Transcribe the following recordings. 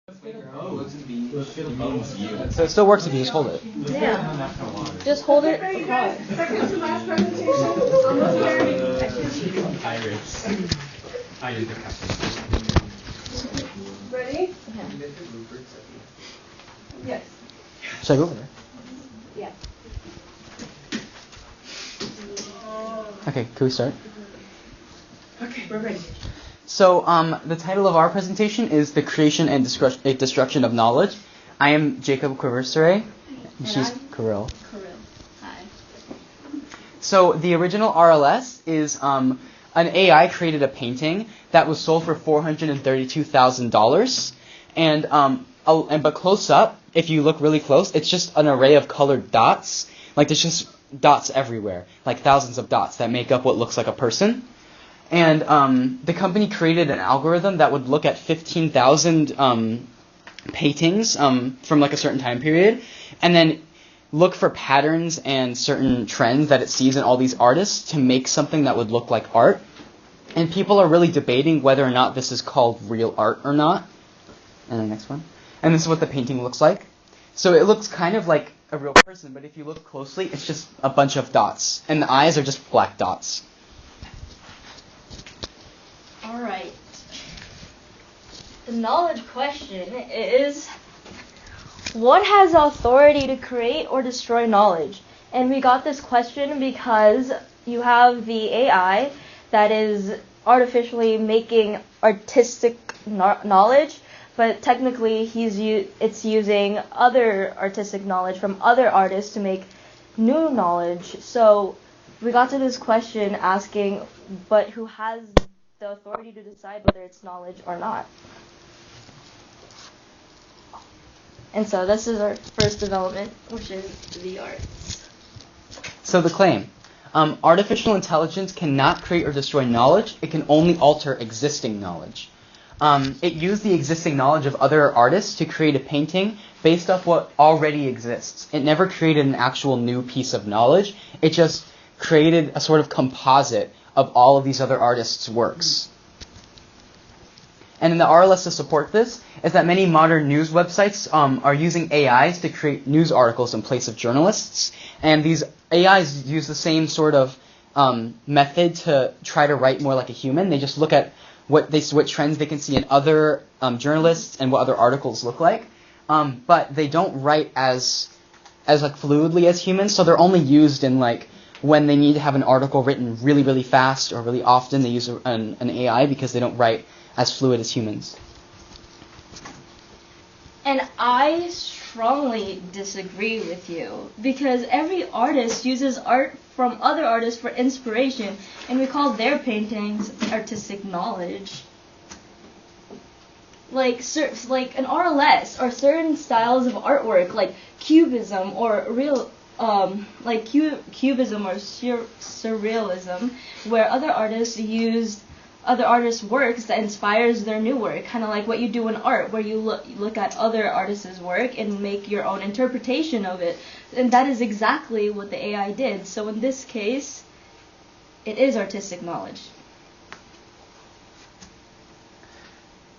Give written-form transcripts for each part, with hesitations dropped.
So it still works if you just hold it. Yeah. Just hold it across. Second to last presentation. Almost there. Ready? Yes. Should I go over there? Yeah. Okay, can we start? Okay, we're ready. So the title of our presentation is The Creation and Destruction of Knowledge. I am Jacob Quiversere, and she's Karylle. Hi. So the original RLS is an AI created a painting that was sold for $432,000. But close up, if you look really close, it's just an array of colored dots. Like there's just dots everywhere, like thousands of dots that make up what looks like a person. And the company created an algorithm that would look at 15,000 paintings from like a certain time period, and then look for patterns and certain trends that it sees in all these artists to make something that would look like art. And people are really debating whether or not this is called real art or not. And the next one. And this is what the painting looks like. So it looks kind of like a real person, but if you look closely, it's just a bunch of dots. And the eyes are just black dots. All right. The knowledge question is, what has authority to create or destroy knowledge? And we got this question because you have the AI that is artificially making artistic knowledge, but technically it's using other artistic knowledge from other artists to make new knowledge. So we got to this question asking, but who has the authority to decide whether it's knowledge or not? And so this is our first development, which is the arts. So the claim. Artificial intelligence cannot create or destroy knowledge. It can only alter existing knowledge. It used the existing knowledge of other artists to create a painting based off what already exists. It never created an actual new piece of knowledge. It just created a sort of composite of all of these other artists' works. And in the RLS to support this is that many modern news websites are using AIs to create news articles in place of journalists. And these AIs use the same sort of method to try to write more like a human. They just look at what trends they can see in other journalists and what other articles look like. But they don't write as like fluidly as humans, so they're only used in like when they need to have an article written really, really fast or really often. They use an AI because they don't write as fluid as humans. And I strongly disagree with you, because every artist uses art from other artists for inspiration, and we call their paintings artistic knowledge. Like an RLS or certain styles of artwork, like cubism or cubism or surrealism, where other artists used other artists' works that inspires their new work, kind of like what you do in art, where you look at other artists' work and make your own interpretation of it. And that is exactly what the AI did. So in this case, it is artistic knowledge.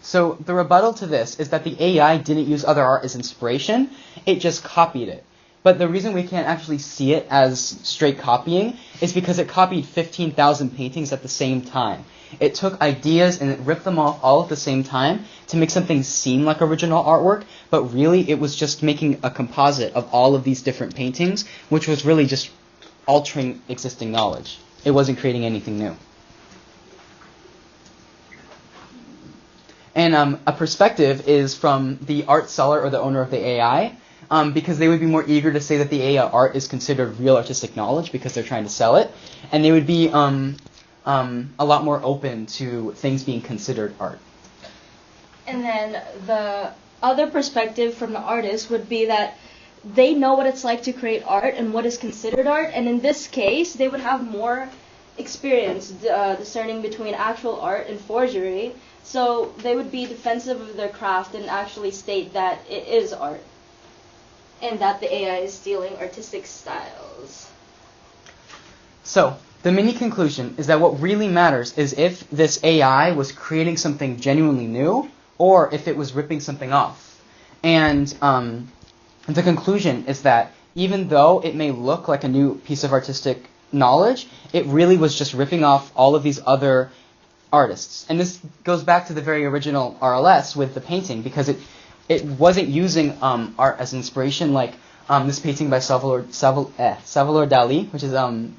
So the rebuttal to this is that the AI didn't use other art as inspiration, it just copied it. But the reason we can't actually see it as straight copying is because it copied 15,000 paintings at the same time. It took ideas and it ripped them off all at the same time to make something seem like original artwork, but really it was just making a composite of all of these different paintings, which was really just altering existing knowledge. It wasn't creating anything new. And a perspective is from the art seller or the owner of the AI, because they would be more eager to say that the AI art is considered real artistic knowledge because they're trying to sell it, and they would be a lot more open to things being considered art. And then the other perspective from the artist would be that they know what it's like to create art and what is considered art, and in this case, they would have more experience discerning between actual art and forgery, so they would be defensive of their craft and actually state that it is art, and that the AI is stealing artistic styles. So, the mini conclusion is that what really matters is if this AI was creating something genuinely new or if it was ripping something off. And the conclusion is that even though it may look like a new piece of artistic knowledge, it really was just ripping off all of these other artists. And this goes back to the very original RLS with the painting, because it wasn't using art as inspiration, like this painting by Salvador Dali, which is in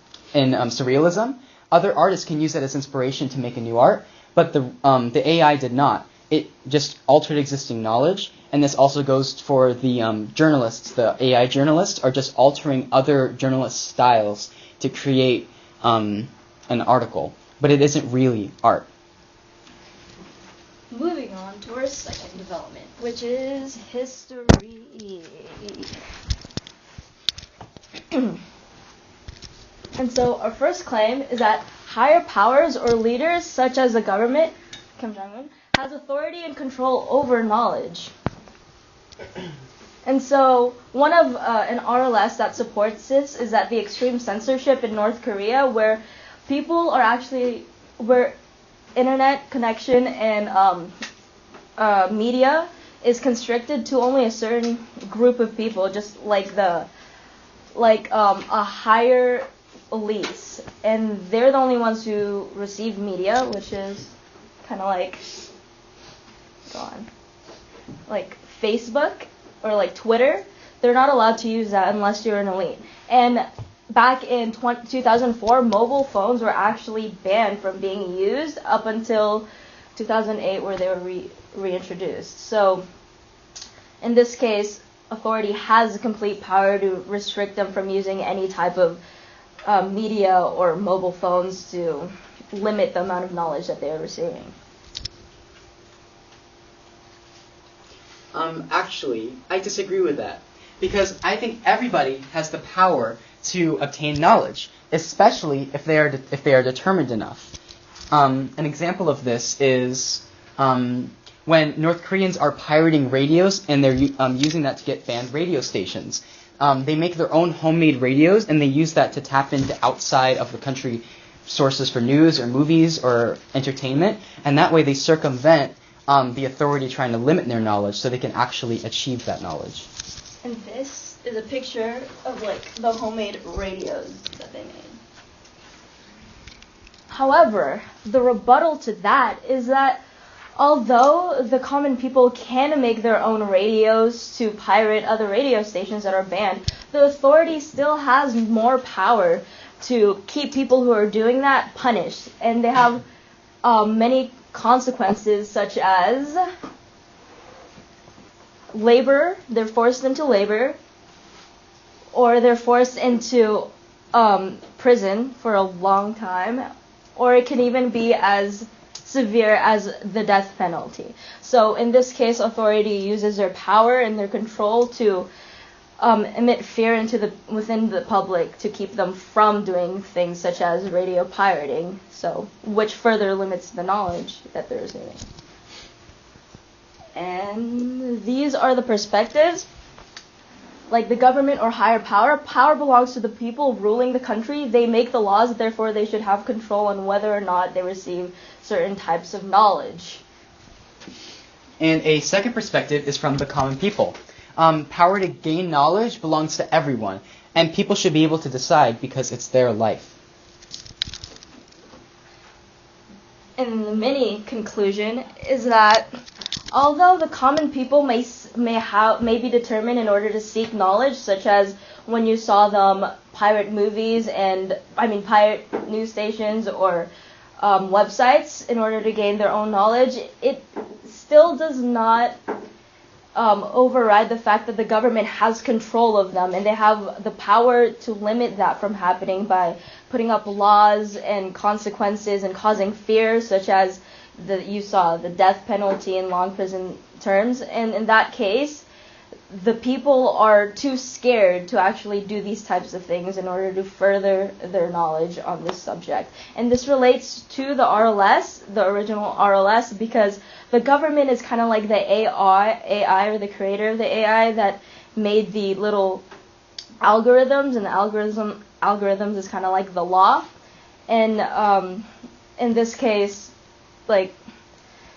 surrealism. Other artists can use that as inspiration to make a new art, but the AI did not. It just altered existing knowledge, and this also goes for the journalists. The AI journalists are just altering other journalist styles to create an article, but it isn't really art. Moving on to our second development, which is history. And so our first claim is that higher powers or leaders, such as the government, Kim Jong-un, has authority and control over knowledge. And so one of an RLS that supports this is that the extreme censorship in North Korea, where people are actually, where internet connection and media is constricted to only a certain group of people, just like a higher elites, and they're the only ones who receive media, which is kind of like Facebook or like Twitter. They're not allowed to use that unless you're an elite. And back in 2004, mobile phones were actually banned from being used up until 2008, where they were reintroduced. So in this case, authority has complete power to restrict them from using any type of media or mobile phones to limit the amount of knowledge that they are receiving. Actually, I disagree with that, because I think everybody has the power to obtain knowledge, especially if they are determined enough. An example of this is when North Koreans are pirating radios and they're using that to get banned radio stations. They make their own homemade radios, and they use that to tap into outside of the country sources for news or movies or entertainment, and that way they circumvent the authority trying to limit their knowledge, so they can actually achieve that knowledge. And this is a picture of the homemade radios that they made. However, the rebuttal to that is that although the common people can make their own radios to pirate other radio stations that are banned, the authority still has more power to keep people who are doing that punished. And they have many consequences, such as labor. They're forced into labor, or they're forced into prison for a long time, or it can even be as severe as the death penalty. So in this case, authority uses their power and their control to emit fear within the public to keep them from doing things such as radio pirating, which further limits the knowledge that they're receiving. And these are the perspectives. Like the government or higher power belongs to the people ruling the country. They make the laws, therefore they should have control on whether or not they receive certain types of knowledge. And a second perspective is from the common people. Power to gain knowledge belongs to everyone, and people should be able to decide because it's their life. And the mini conclusion is that although the common people may be determined in order to seek knowledge, such as when you saw them pirate movies pirate news stations or websites in order to gain their own knowledge, it still does not override the fact that the government has control of them, and they have the power to limit that from happening by putting up laws and consequences and causing fear, such as you saw the death penalty and long prison terms. And in that case, the people are too scared to actually do these types of things in order to further their knowledge on this subject. And this relates to the RLS, the original RLS, because the government is kind of like the AI or the creator of the AI that made the little algorithms, and the algorithms is kind of like the law. And in this case,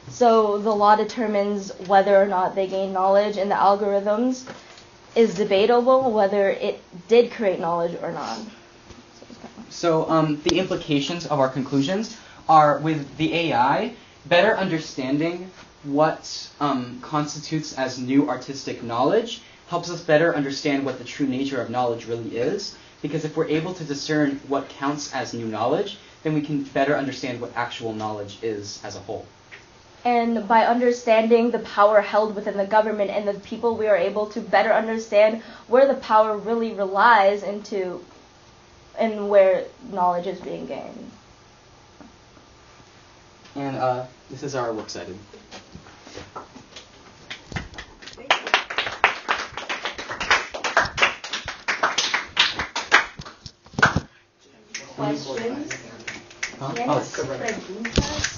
So the law determines whether or not they gain knowledge, and the algorithms is debatable whether it did create knowledge or not. So the implications of our conclusions are, with the AI, better understanding what constitutes as new artistic knowledge helps us better understand what the true nature of knowledge really is. Because if we're able to discern what counts as new knowledge, then we can better understand what actual knowledge is as a whole. And by understanding the power held within the government and the people, we are able to better understand where the power really relies into and where knowledge is being gained. And this is our works cited. Questions? Huh? Yes, Oh, preguntas.